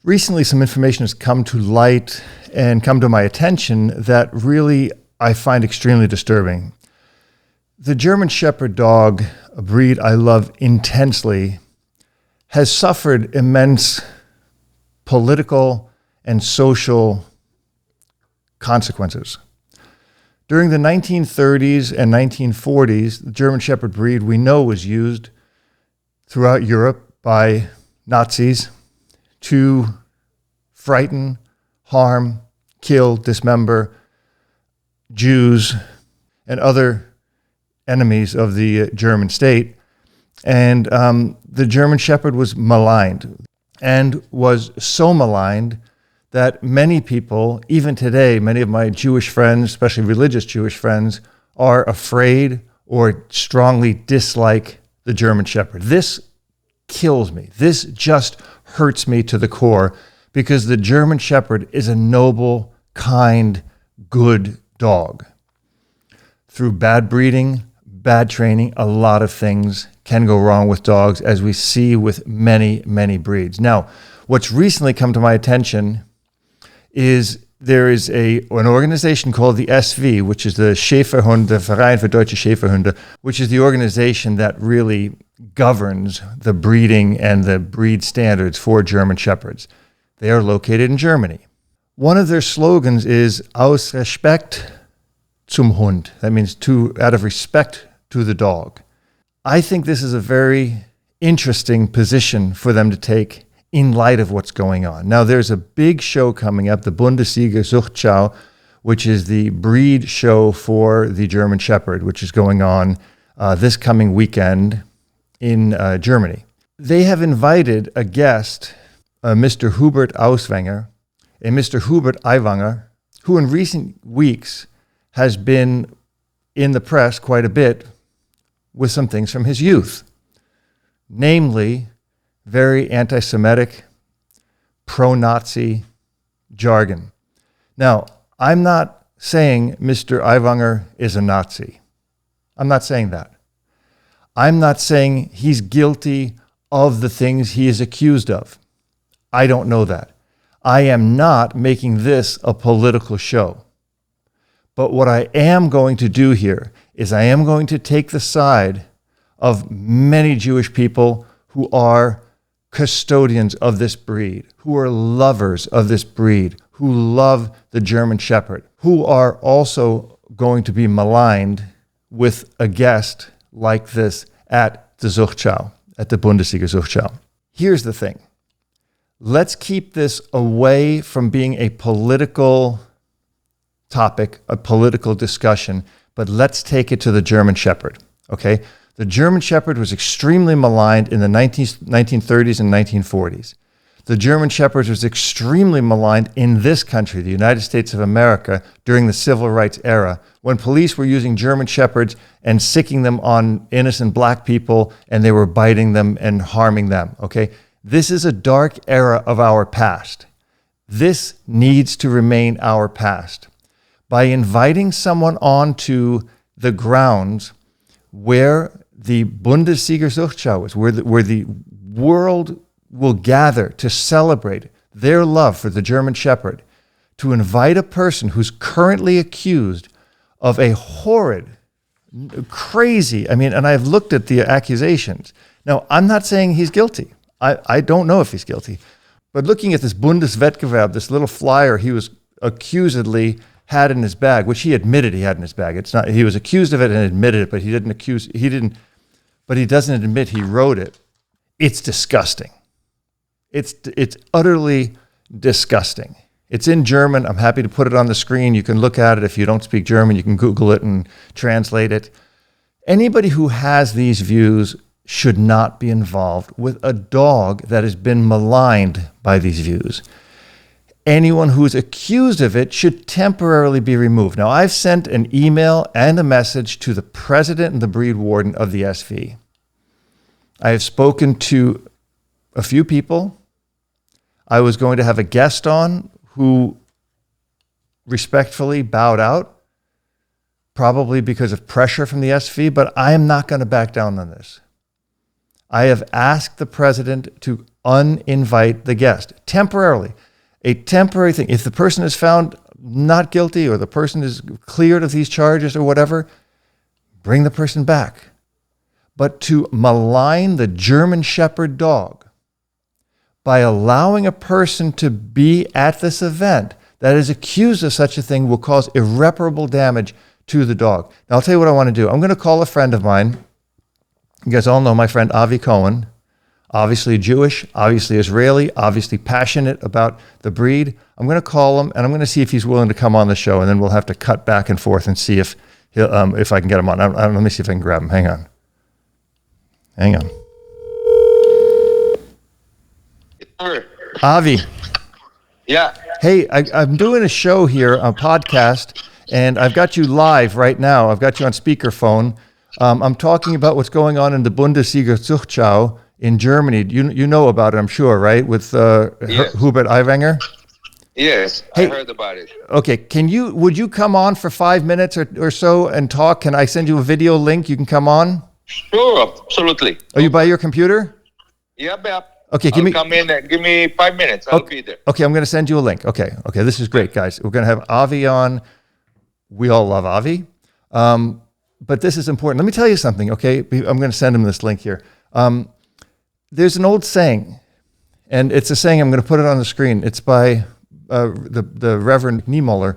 Recently, some information has come to light and come to my attention that really I find extremely disturbing. The German Shepherd dog, a breed I love intensely, has suffered immense political and social consequences. During the 1930s and 1940s, the German Shepherd breed we know was used throughout Europe by Nazis to frighten, harm, kill, dismember Jews and other enemies of the German state. And the German Shepherd was maligned, and was so maligned that many people, even today, many of my Jewish friends, especially religious Jewish friends, are afraid or strongly dislike the German Shepherd. This kills me. This just hurts me to the core, because the German Shepherd is a noble, kind, good dog. Through bad breeding, bad training, a lot of things can go wrong with dogs, as we see with many, many breeds. Now, what's recently come to my attention is there is an organization called the SV, which is the Schäferhunde, Verein for Deutsche Schäferhunde, which is the organization that really governs the breeding and the breed standards for German Shepherds. They are located in Germany. One of their slogans is Aus Respekt zum Hund. That means out of respect to the dog. I think this is a very interesting position for them to take in light of what's going on. Now, there's a big show coming up, the Bundessiegerzuchtschau, which is the breed show for the German Shepherd, which is going on this coming weekend in Germany. They have invited a guest, Mr. Hubert Aiwanger, and Mr. Hubert Aiwanger, who in recent weeks has been in the press quite a bit with some things from his youth, namely very anti-Semitic, pro-Nazi jargon. Now, I'm not saying Mr. Aiwanger is a Nazi. I'm not saying that. I'm not saying he's guilty of the things he is accused of. I don't know that. I am not making this a political show. But what I am going to do here is I am going to take the side of many Jewish people who are custodians of this breed, who are lovers of this breed, who love the German Shepherd, who are also going to be maligned with a guest like this at the Zuchtschau, at the Bundessiegerzuchtschau. Here's the thing. Let's keep this away from being a political topic, a political discussion, but let's take it to the German Shepherd, okay? The German Shepherd was extremely maligned in the 1930s and 1940s. The German Shepherd was extremely maligned in this country, the United States of America, during the Civil Rights era, when police were using German Shepherds and sicking them on innocent black people, and they were biting them and harming them, okay? This is a dark era of our past. This needs to remain our past. By inviting someone onto the grounds where the Bundessiegerzuchtschau is, where the world will gather to celebrate their love for the German Shepherd, to invite a person who's currently accused of a horrid, crazy, and I've looked at the accusations. Now, I'm not saying he's guilty. I don't know if he's guilty. But looking at this Bundeswettbewerb, this little flyer he was accusedly had in his bag, which he admitted he had in his bag. It's not, he was accused of it and admitted it, but he doesn't admit he wrote it. It's disgusting. It's utterly disgusting. It's in German. I'm happy to put it on the screen. You can look at it. If you don't speak German, you can Google it and translate it. Anybody who has these views should not be involved with a dog that has been maligned by these views. Anyone who's accused of it should temporarily be removed. Now, I've sent an email and a message to the president and the breed warden of the SV. I have spoken to a few people. I was going to have a guest on who respectfully bowed out, probably because of pressure from the SV, but I am not going to back down on this. I have asked the president to uninvite the guest temporarily, a temporary thing. If the person is found not guilty or the person is cleared of these charges or whatever, bring the person back. But to malign the German Shepherd dog by allowing a person to be at this event that is accused of such a thing will cause irreparable damage to the dog. Now, I'll tell you what I want to do. I'm going to call a friend of mine. You guys all know my friend Avi Cohen, obviously Jewish, obviously Israeli, obviously passionate about the breed. I'm going to call him, and I'm going to see if he's willing to come on the show, and then we'll have to cut back and forth and see if I can get him on. Let me see if I can grab him. Hang on. Avi. Yeah. Hey, I'm doing a show here, a podcast, and I've got you live right now. I've got you on speakerphone. I'm talking about what's going on in the Bundessiegerzuchtschau in Germany. You know about it, I'm sure, right? With Yes. Hubert Aiwanger? Yes, Hey. I heard about it. Okay, would you come on for 5 minutes or so and talk? Can I send you a video link? You can come on? Sure, absolutely. Are you by your computer? Yeah. Okay, I'll come in. Give me 5 minutes. I'll be there. Okay, I'm going to send you a link. Okay, this is great, guys. We're going to have Avi on. We all love Avi. But this is important. Let me tell you something, okay? I'm going to send him this link here. There's an old saying, and it's a saying, I'm going to put it on the screen. It's by the Reverend Niemöller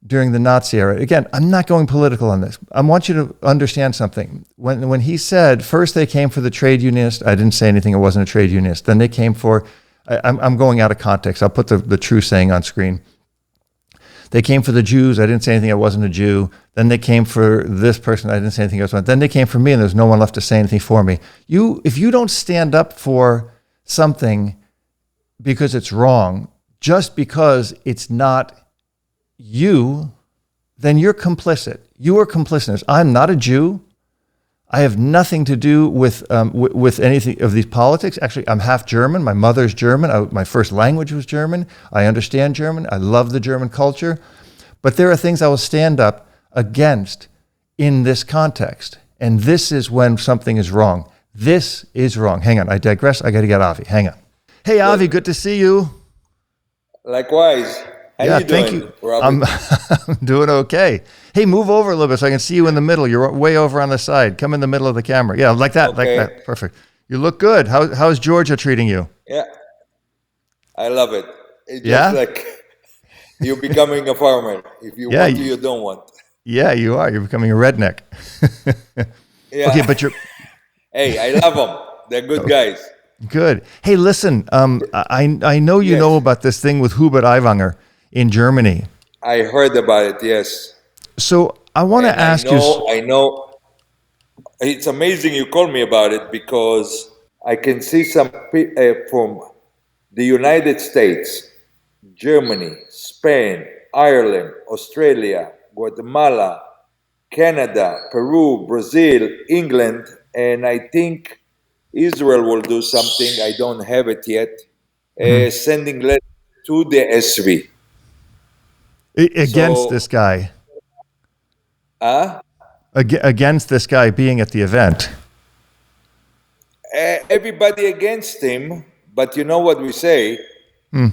during the Nazi era. Again, I'm not going political on this. I want you to understand something. When he said, first they came for the trade unionist, I didn't say anything, it wasn't a trade unionist. Then they came for, I'm going out of context. I'll put the true saying on screen. They came for the Jews. I didn't say anything. I wasn't a Jew. Then they came for this person. I didn't say anything. Then they came for me, and there's no one left to say anything for me. If you don't stand up for something because it's wrong, just because it's not you, then you're complicit. You are complicit. I'm not a Jew. I have nothing to do with anything of these politics. Actually, I'm half German. My mother's German. My first language was German. I understand German. I love the German culture. But there are things I will stand up against in this context. And this is when something is wrong. This is wrong. Hang on. I digress. I got to get Avi. Hang on. Hey, Avi, good to see you. Likewise. How you doing, thank you. Robert? I'm doing okay. Hey, move over a little bit so I can see you in the middle. You're way over on the side. Come in the middle of the camera. Yeah, like that, Okay. like that. Perfect. You look good. How's Georgia treating you? Yeah, I love it. It's Yeah? just like you're becoming a farmer. If you Yeah, want to, you don't want. Yeah, you are. You're becoming a redneck. Yeah. Okay, but you're Hey, I love them. They're good guys. good. Hey, listen. I know you Yes. know about this thing with Hubert Aiwanger in Germany. I heard about it, yes. So I want to And ask you. I know. It's amazing you called me about it because I can see some from the United States, Germany, Spain, Ireland, Australia, Guatemala, Canada, Peru, Brazil, England, and I think Israel will do something. I don't have it yet. Sending letters to the SV. Against So- this guy. Huh? Against this guy being at the event. Everybody against him, but you know what we say?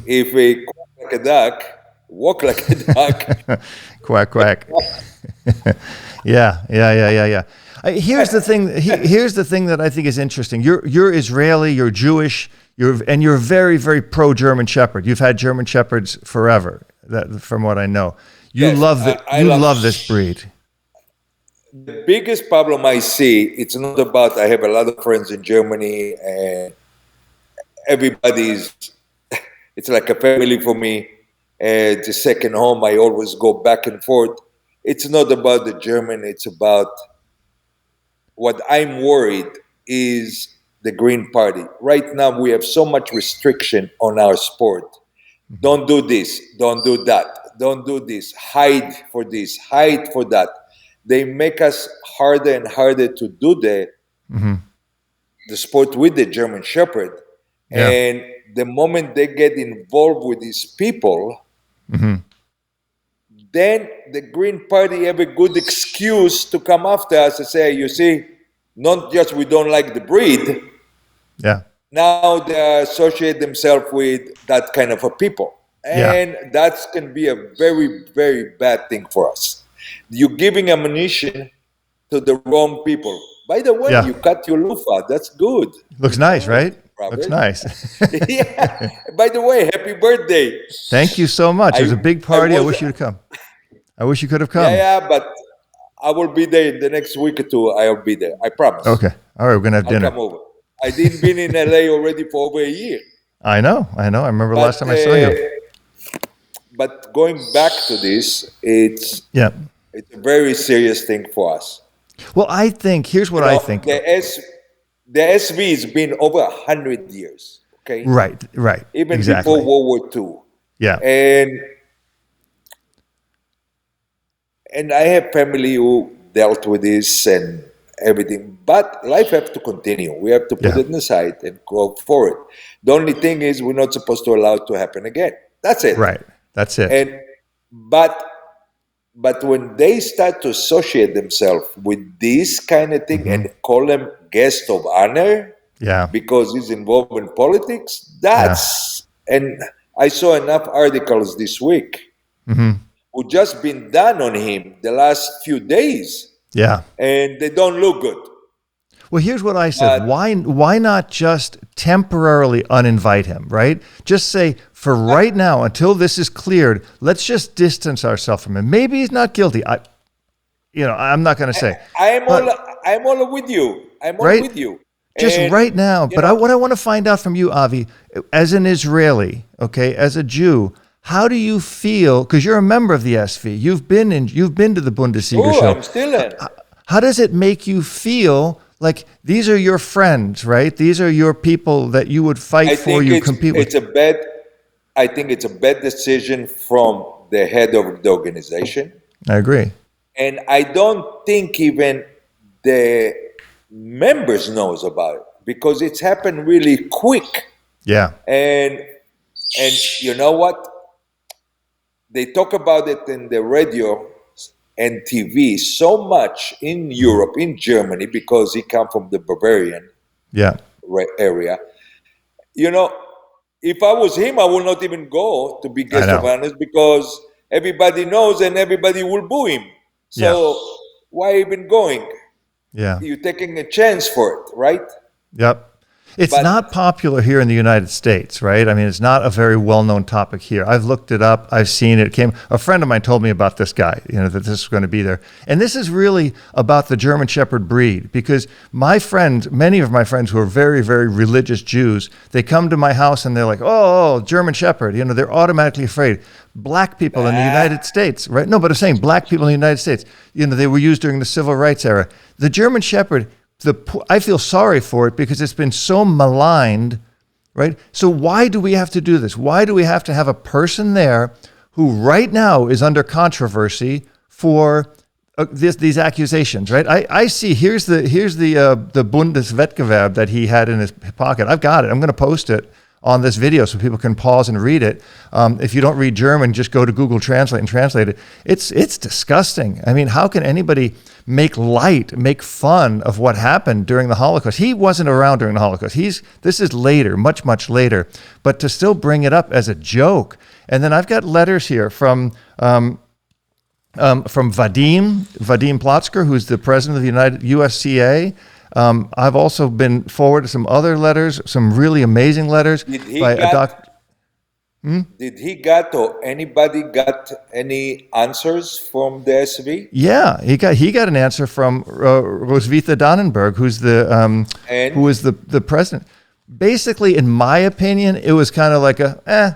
If we quack like a duck, walk like a duck. Quack, quack. Yeah. Here's the thing. Here's the thing that I think is interesting. You're Israeli. You're Jewish. You're very, very pro German Shepherd. You've had German Shepherds forever. From what I know, you Yes, love I love love- this breed. The biggest problem I see, it's not about, I have a lot of friends in Germany and everybody's, it's like a family for me. It's a second home. I always go back and forth. It's not about the German. It's about what I'm worried is the Green Party. Right now, we have so much restriction on our sport. Don't do this. Don't do that. Don't do this. Hide for this. Hide for that. They make us harder and harder to do the sport with the German Shepherd. Yeah. And the moment they get involved with these people, then the Green Party have a good excuse to come after us and say, you see, not just we don't like the breed, Yeah. Now they associate themselves with that kind of a people. And that can be a very, very bad thing for us. You're giving ammunition to the wrong people. By the way, you cut your loofah. That's good. Looks nice, right? Robert. Looks nice. Yeah. By the way, happy birthday. Thank you so much. It was a big party. I wish you'd come. I wish you could have come. Yeah, but I will be there in the next week or two. I'll be there. I promise. Okay. All right, we're going to have dinner. I'll come over. I didn't been in LA already for over a year. I know. I remember last time I saw you. But going back to this, it's a very serious thing for us. Well, I think, here's what I think. The SV has been over 100 years, okay? Right. Even exactly. before World War II. Yeah. And I have family who dealt with this and everything, but life has to continue. We have to put it aside and go forward. The only thing is we're not supposed to allow it to happen again. That's it. Right. That's it. But when they start to associate themselves with this kind of thing and call them guest of honor, because he's involved in politics, and I saw enough articles this week who just been done on him the last few days. Yeah. And they don't look good. Well, here's what I said. Why not just temporarily uninvite him, right? Just say, for right now, until this is cleared, let's just distance ourselves from him. Maybe he's not guilty. I'm not going to say. I'm all with you. I'm all with you. Just right now. But what I want to find out from you, Avi, as an Israeli, okay, as a Jew, how do you feel? Because you're a member of the SV. You've been to the Bundessiegerzuchtschau. I'm still in. How does it make you feel? Like, these are your friends, right? These are your people that you would fight for, you compete with. I think it's a bad decision from the head of the organization. I agree. And I don't think even the members knows about it because it's happened really quick. Yeah. And you know what? They talk about it in the radio and TV so much in Europe, in Germany, because he come from the Bavarian area. If I was him, I would not even go to be guest of honor because everybody knows and everybody will boo him. So why even going? Yeah, you're taking a chance for it, right? Yep. It's not popular here in the United States, right? I mean, it's not a very well-known topic here. I've looked it up. I've seen it. A friend of mine told me about this guy, that this is going to be there. And this is really about the German Shepherd breed because many of my friends who are very, very religious Jews, they come to my house and they're like, oh, German Shepherd. They're automatically afraid. Black people in the United States, right? No, but I'm saying black people in the United States, they were used during the Civil Rights era. The German Shepherd, I feel sorry for it because it's been so maligned, right? So why do we have to do this? Why do we have to have a person there who right now is under controversy for these accusations, right? I see, here's the Bundeswettbewerb that he had in his pocket. I've got it. I'm going to post it on this video so people can pause and read it. If you don't read German, just go to Google Translate and translate it. It's disgusting. I mean, how can anybody make fun of what happened during the Holocaust? He wasn't around during the Holocaust. This is later, much, much later. But to still bring it up as a joke. And then I've got letters here from Vadim Plotzker, who's the president of the USCA. I've also been forwarded some other letters, some really amazing letters by a doctor. Did he got or anybody got any answers from the SV? Yeah, he got an answer from Roswitha Dannenberg, who is the president. Basically, in my opinion, it was kind of like we're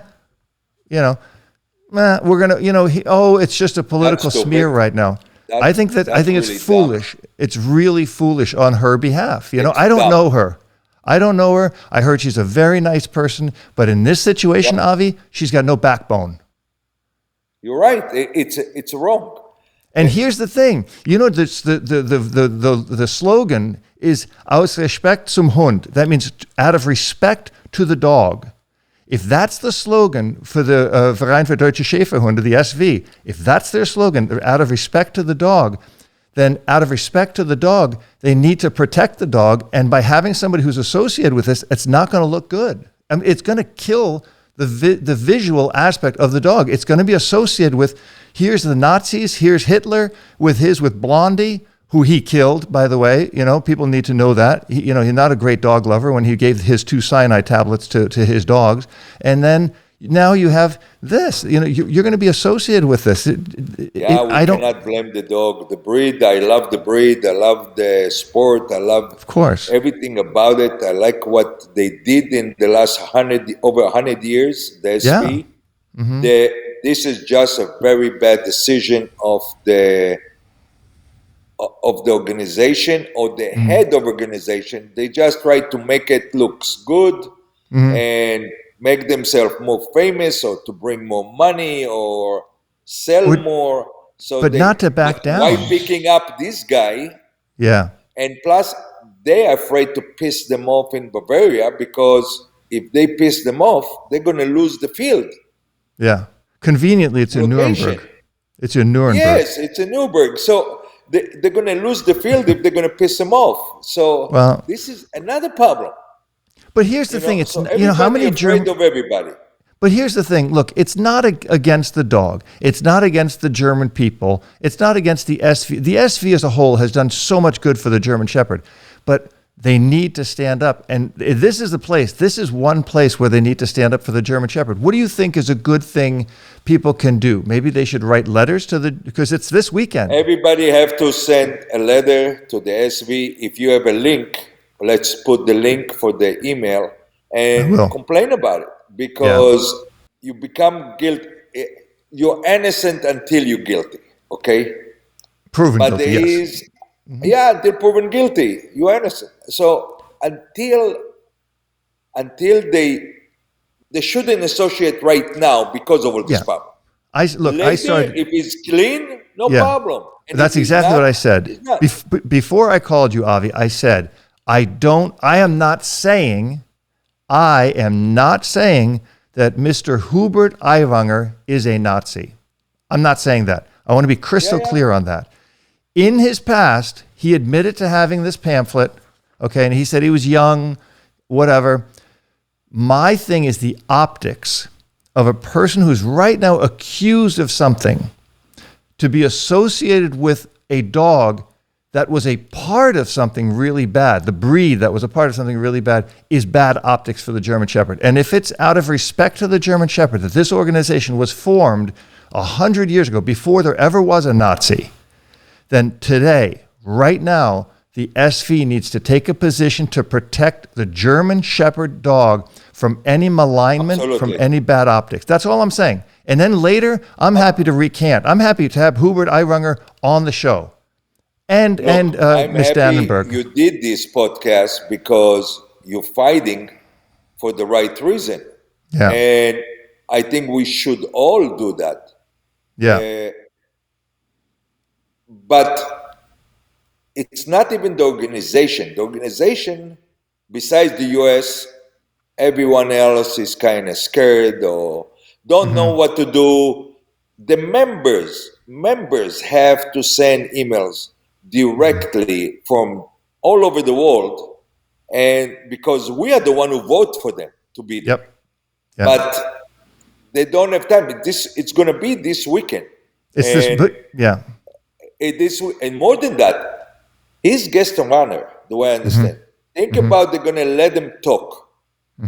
gonna, it's just a political smear right now. I think it's really foolish. Dumb. It's really foolish on her behalf. I don't know her. I heard she's a very nice person, but in this situation, Avi, she's got no backbone. You're right. It's wrong. And here's the thing. The slogan is "Aus Respekt zum Hund." That means out of respect to the dog. If that's the slogan for the Verein für Deutsche Schäferhunde, the SV, if that's their slogan, out of respect to the dog, then out of respect to the dog, they need to protect the dog. And by having somebody who's associated with this, it's not going to look good. I mean, it's going to kill the visual aspect of the dog. It's going to be associated with, here's the Nazis, here's Hitler with Blondie, who he killed, by the way. People need to know that. He's not a great dog lover when he gave his 2 cyanide tablets to his dogs. And then now you have this. You're going to be associated with this. I cannot blame the dog. The breed, I love the breed. I love the sport. I love, of course, everything about it. I like what they did in the last over 100 years. The SV. Yeah. Mm-hmm. This is just a very bad decision of the organization or the head of organization. They just try to make it looks good and make themselves more famous or to bring more money or sell more. But not to back down. Why picking up this guy? Yeah. And plus, they're afraid to piss them off in Bavaria, because if they piss them off, they're going to lose the field. Yeah. Conveniently, it's in Nuremberg. It's in Nuremberg. Yes, it's in Nuremberg. So they're going to lose the field if they're going to piss them off. So this is another problem. But here's the thing: it's so how many Germans of everybody. But here's the thing: look, it's not against the dog. It's not against the German people. It's not against the SV. The SV as a whole has done so much good for the German Shepherd, but they need to stand up. And this is the place. This is one place where they need to stand up for the German Shepherd. What do you think is a good thing people can do? Maybe they should write letters because it's this weekend. Everybody have to send a letter to the SV. If you have a link, let's put the link for the email and complain about it, because you become guilty. You're innocent until you're guilty, okay? Proven guilty, yes. They're proven guilty. You're innocent. So until they shouldn't associate right now because of all this problem. Later, if it's clean, no problem. And that's exactly what I said. Before I called you, Avi, I said, I am not saying that Mr. Hubert Aiwanger is a Nazi. I'm not saying that. I want to be crystal clear on that. In his past, he admitted to having this pamphlet, okay, and he said he was young, whatever. My thing is the optics of a person who's right now accused of something to be associated with a dog that was a part of something really bad. The breed that was a part of something really bad is bad optics for the German Shepherd. And if it's out of respect to the German Shepherd that this organization was formed 100 years ago, before there ever was a Nazi, then today, right now, the SV needs to take a position to protect the German Shepherd dog from any malignment, from any bad optics. That's all I'm saying. And then later, I'm happy to recant. I'm happy to have Hubert Aiwanger on the show. And Ms. Dannenberg. You did this podcast because you're fighting for the right reason. Yeah. And I think we should all do that. Yeah. But it's not even the organization. The organization, besides the US, everyone else is kind of scared or don't know what to do. The members have to send emails directly from all over the world, and because we are the one who vote for them to be there. Yep. But they don't have time. It's going to be this weekend. And more than that, he's guest of honor, the way I understand. Think about they're going to let him talk.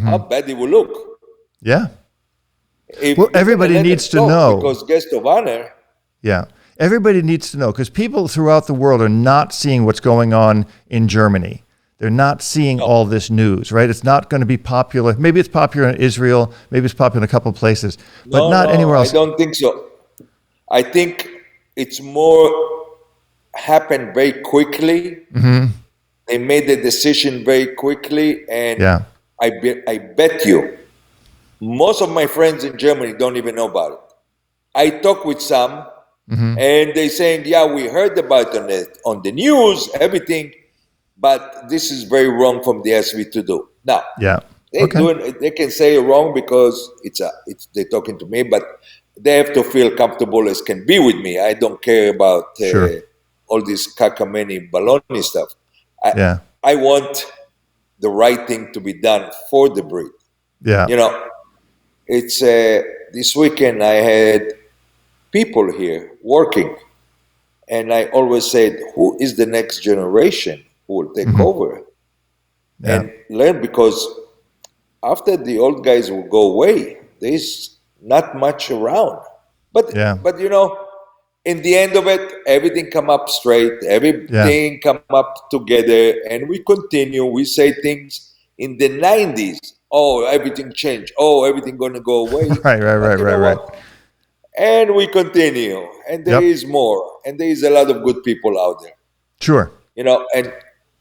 How bad it will look. Yeah. Everybody needs to know. Because guest of honor. Yeah. Everybody needs to know, because people throughout the world are not seeing what's going on in Germany. They're not seeing all this news, right? It's not going to be popular. Maybe it's popular in Israel. Maybe it's popular in a couple of places, but not anywhere else. I don't think so. I think it's more happened very quickly. They made the decision very quickly, and I bet you most of my friends in Germany don't even know about it. I talk with some, and they saying, we heard about it on the news, everything, but this is very wrong from the SV to do. Now, they can say wrong because they're talking to me, but they have to feel comfortable as can be with me. I don't care about all this cacameni baloney stuff. Yeah. I want the right thing to be done for the breed. Yeah. You know, it's this weekend I had people here working, and I always said, who is the next generation who will take over and learn? Because after the old guys will go away, there's not much around. But you know, in the end of it, everything come up straight, everything come up together, and we continue. We say things in the 90s. Oh, everything changed. Oh, everything gonna go away. Right. And we continue, and there is more, and there is a lot of good people out there. Sure. You know, and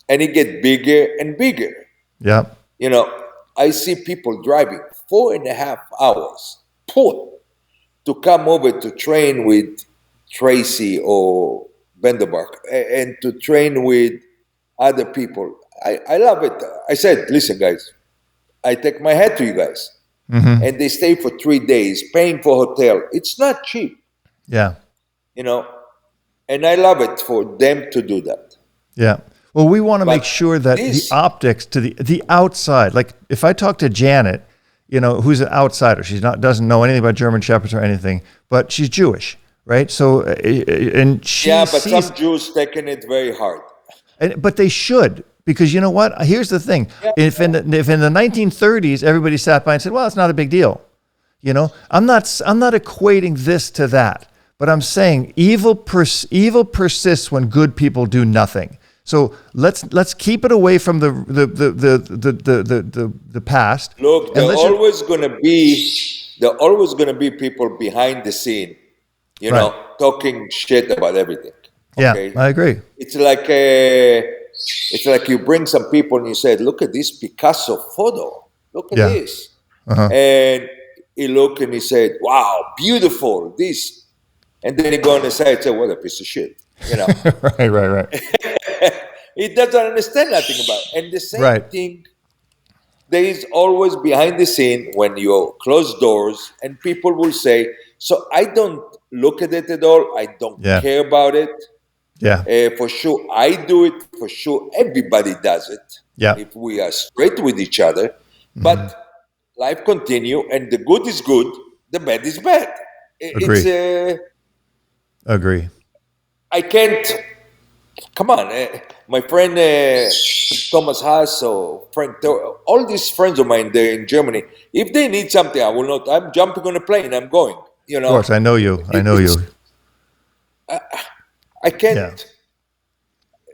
it get bigger and bigger. Yeah. You know, I see people driving 4.5 hours to come over to train with Tracy or Vanderbark and to train with other people. I love it. I said, listen, guys, I take my hat to you guys. And they stay for 3 days, paying for hotel. It's not cheap. Yeah. You know, and I love it for them to do that. Yeah. Well, we want to make sure that the optics to the outside, like if I talk to Janet, you know, who's an outsider, doesn't know anything about German Shepherds or anything, but she's Jewish, right? So, and she sees, some Jews taking it very hard. But they should, because you know what? Here's the thing: if in the 1930s everybody sat by and said, "Well, it's not a big deal," you know, I'm not equating this to that, but I'm saying evil persists when good people do nothing. So let's keep it away from the past. Look, there are always going to be people behind the scene, you know, talking shit about everything. Okay? Yeah, I agree. It's like you bring some people and you said, "Look at this Picasso photo. Look at this," and he looked and he said, "Wow, beautiful this," and then he go on the side and say, "What a piece of shit," you know. Right. He doesn't understand nothing about it. And the same thing, there is always behind the scene when you close doors and people will say, so I don't look at it at all. I don't care about it. Yeah. For sure, I do it. For sure, everybody does it. Yeah. If we are straight with each other. But life continue, and the good is good, the bad is bad. Agree. I can't... Come on, my friend Thomas Haas or Frank, all these friends of mine there in Germany, if they need something, I will not. I'm jumping on a plane, I'm going. You know. Of course, I know you. I can't. Yeah.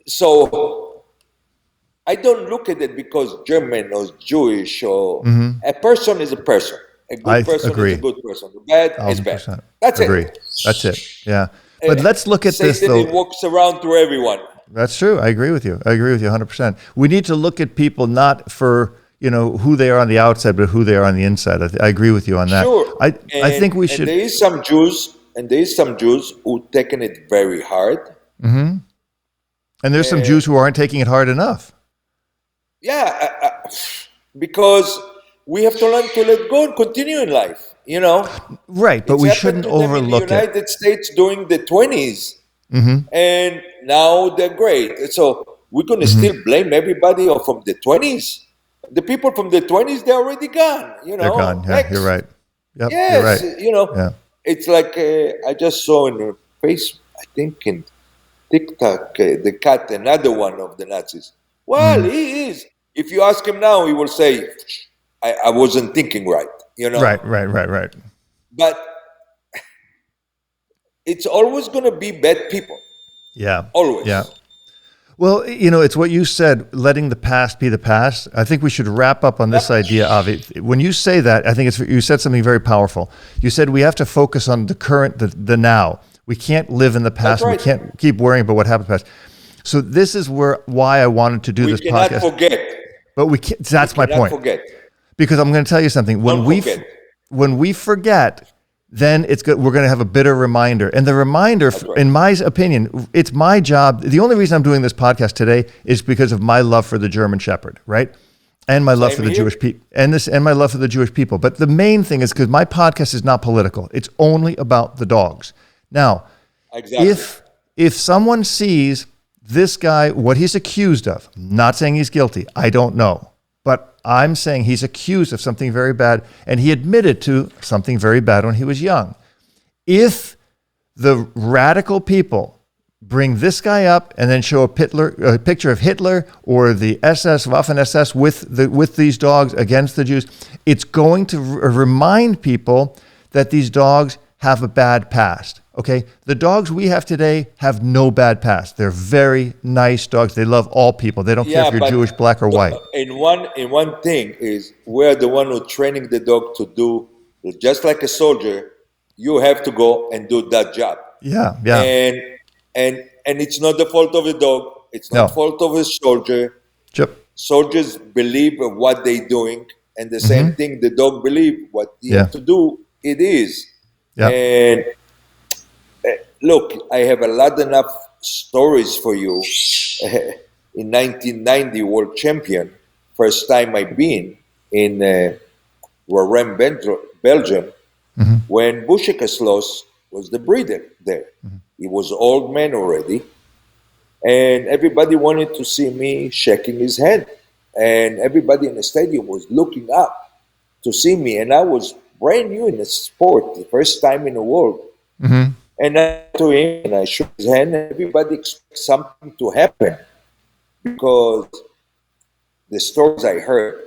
So I don't look at it because German or Jewish or a person is a person. A good person is a good person. The bad is bad. That's it. That's it. Yeah. But let's look at this, though. It walks around to everyone. That's true. I agree with you. 100%. We need to look at people not for, you know, who they are on the outside, but who they are on the inside. I agree with you on that. Sure. I think we should. There is some Jews who taken it very hard. And there's some Jews who aren't taking it hard enough. Yeah, because we have to learn to let go and continue in life. You know, right? But we shouldn't overlook it. In the United States during the 20s, and now they're great. So we're going to still blame everybody from the 20s. The people from the 20s, they're already gone. You know, they're gone. Yeah, you're right. Yep, yes, you're right. You know, it's like I just saw in the face, I think in TikTok, the cat, another one of the Nazis. Well, he is. If you ask him now, he will say, I wasn't thinking right. You know? Right. But it's always going to be bad people. Yeah. Always. Yeah. Well, you know, it's what you said, letting the past be the past. I think we should wrap up on this idea of it. When you say that, I think you said something very powerful. You said we have to focus on the current, the now. We can't live in the past. Right. We can't keep worrying about what happened in the past. So this is why I wanted to do this podcast. We cannot forget. But we can't. That's my point. Forget. Because I'm going to tell you something. When we forget, then it's good. We're going to have a bitter reminder. And the reminder, in my opinion, it's my job. The only reason I'm doing this podcast today is because of my love for the German Shepherd, right? And my love for the Jewish people, and my love for the Jewish people. But the main thing is because my podcast is not political. It's only about the dogs. Now, if someone sees this guy, what he's accused of, I'm not saying he's guilty, I don't know, but I'm saying he's accused of something very bad, and he admitted to something very bad when he was young. If the radical people bring this guy up and then show a picture of Hitler or the SS, Waffen-SS with these dogs against the Jews, it's going to remind people that these dogs have a bad past. Okay, the dogs we have today have no bad past. They're very nice dogs. They love all people. They don't care if you're Jewish, black, or white. In one thing is we're the one who training the dog to do, just like a soldier, you have to go and do that job. Yeah. And it's not the fault of the dog. It's not the fault of the soldier. Yep. Soldiers believe what they're doing, and the same thing the dog believe what he have to do. It is. Yeah. And look, I have enough stories for you. In 1990, world champion, first time I've been in Verein, Belgium, when Bushekaslos was the breeder there. He was old man already, and everybody wanted to see me shaking his hand, and everybody in the stadium was looking up to see me, and I was brand new in the sport, the first time in the world. And I to him and I shook his hand, and everybody expects something to happen because the stories I heard,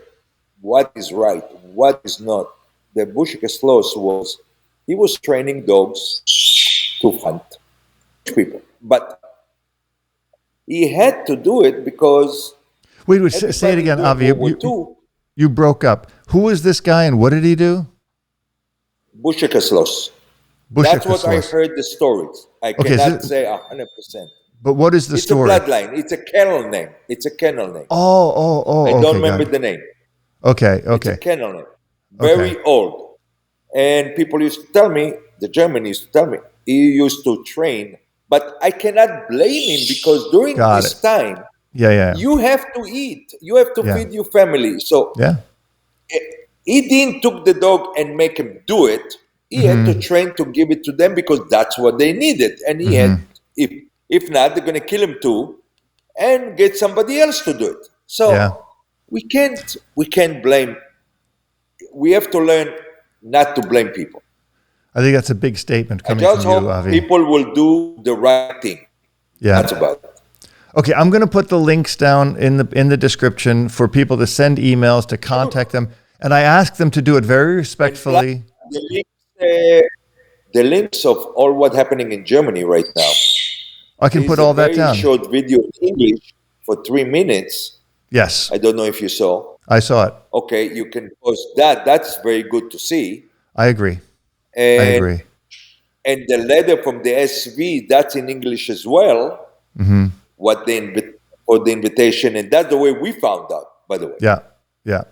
what is right, what is not. The Bushekaslos he was training dogs to hunt people, but he had to do it because. Wait, say it again, Avi. You broke up. Who is this guy and what did he do? Bushekaslos. That's what I heard the stories. I cannot say 100%. But what is the story? It's a bloodline. It's a kennel name. Oh. I don't remember the name. Okay. It's a kennel name. Very old. And people used to tell me, the German used to tell me, he used to train. But I cannot blame him because during this time, you have to eat. You have to feed your family. So he didn't took the dog and make him do it. He had to train to give it to them because that's what they needed. And he had, if not, they're going to kill him too and get somebody else to do it. So we can't blame. We have to learn not to blame people. I think that's a big statement coming from you, Avi. People will do the right thing. Yeah. That's about it. Okay, I'm going to put the links down in the description for people to send emails, to contact them. And I ask them to do it very respectfully. The links of all what's happening in Germany right now. I can put all that down. Short video in English for 3 minutes. Yes. I don't know if you saw. I saw it. Okay, you can post that. That's very good to see. I agree. And the letter from the SV, that's in English as well. What for the invitation, and that's the way we found out, by the way. Yeah.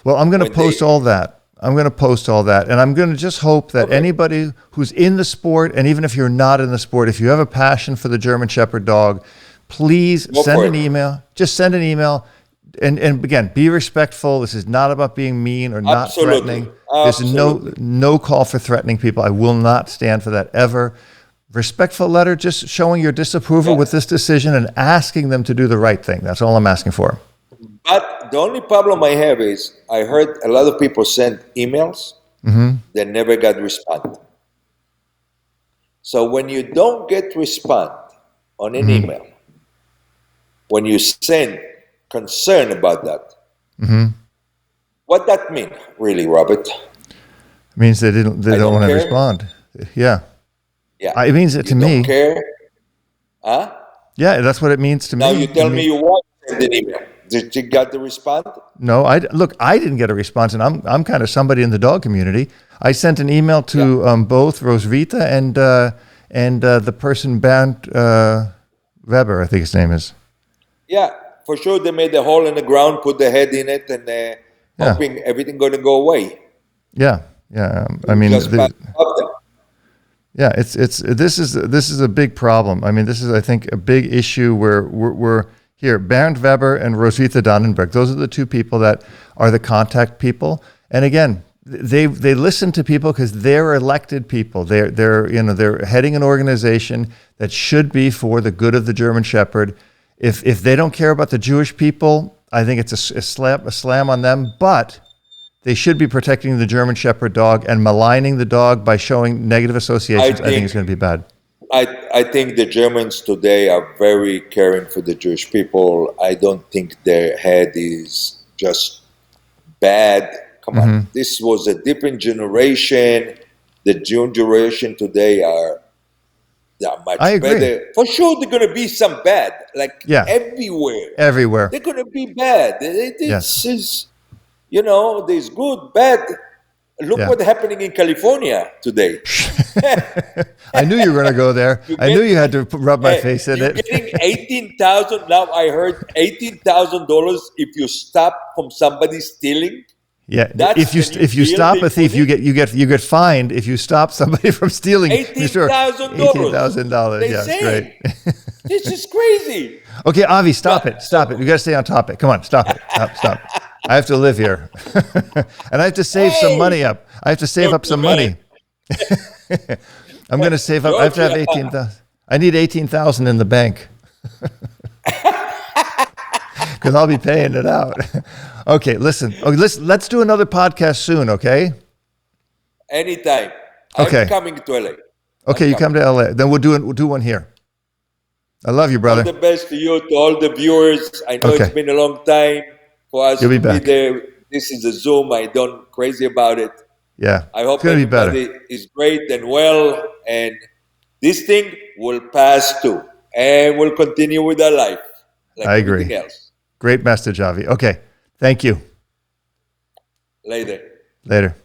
Well, I'm going to post all that. And I'm going to just hope that anybody who's in the sport, and even if you're not in the sport, if you have a passion for the German Shepherd dog, please send an email. Just send an email. And again, be respectful. This is not about being mean or not threatening. There's no call for threatening people. I will not stand for that ever. Respectful letter, just showing your disapproval with this decision and asking them to do the right thing. That's all I'm asking for. But the only problem I have is I heard a lot of people send emails that never got respond. So when you don't get respond on an email, when you send concern about that, what that mean, really, Robert? It means they don't want to respond. Yeah. It means it to me. Don't care? Huh? Yeah, that's what it means to me. Now you tell me you want to send an email. Did you get the response? No, I didn't get a response, and I'm kind of somebody in the dog community. I sent an email to both Roswitha and the person Bernd Weber, I think his name is. Yeah, for sure. They made a hole in the ground, put the head in it, and hoping everything going to go away. Yeah. I mean, this is a big problem. I mean, this is, I think, a big issue where we're here. Bernd Weber and Roswitha Dannenberg. Those are the two people that are the contact people. And again, they listen to people because they're elected people. They're heading an organization that should be for the good of the German Shepherd. If they don't care about the Jewish people, I think it's a slam on them. But they should be protecting the German Shepherd dog, and maligning the dog by showing negative associations, I think is going to be bad. I think the Germans today are very caring for the Jewish people. I don't think their head is just bad. Come on, this was a different generation. The Jewish generation today they are much better. For sure, they're going to be some bad, like everywhere. Everywhere. They're going to be bad. This is, there's good, bad. Look what's happening in California today. I knew you were going to go there. I knew you had to rub my face in it. You're getting $18,000 now. I heard $18,000 if you stop from somebody stealing. Yeah, if you stop a thief, you get fined if you stop somebody from stealing. $18,000. $18,000. Yeah, say. Great. This is crazy. Okay, Avi, stop it. You got to stay on topic. Come on, stop it. Stop. I have to live here, and I have to save some money up. I have to save up some money. I'm going to save up. I have to have 18,000. I need 18,000 in the bank because I'll be paying it out. Okay, listen. Let's do another podcast soon. Okay. Anytime. Okay. I'm coming to LA. Okay, you come to LA. Then we'll do one here. I love you, brother. All the best to you, to all the viewers. I know it's been a long time for us to be there. This is a Zoom. I don't crazy about it. Yeah. I hope everybody is great and well, and this thing will pass too, and we'll continue with our life like I agree. Everything else. Great message, Avi. Okay. Thank you. Later.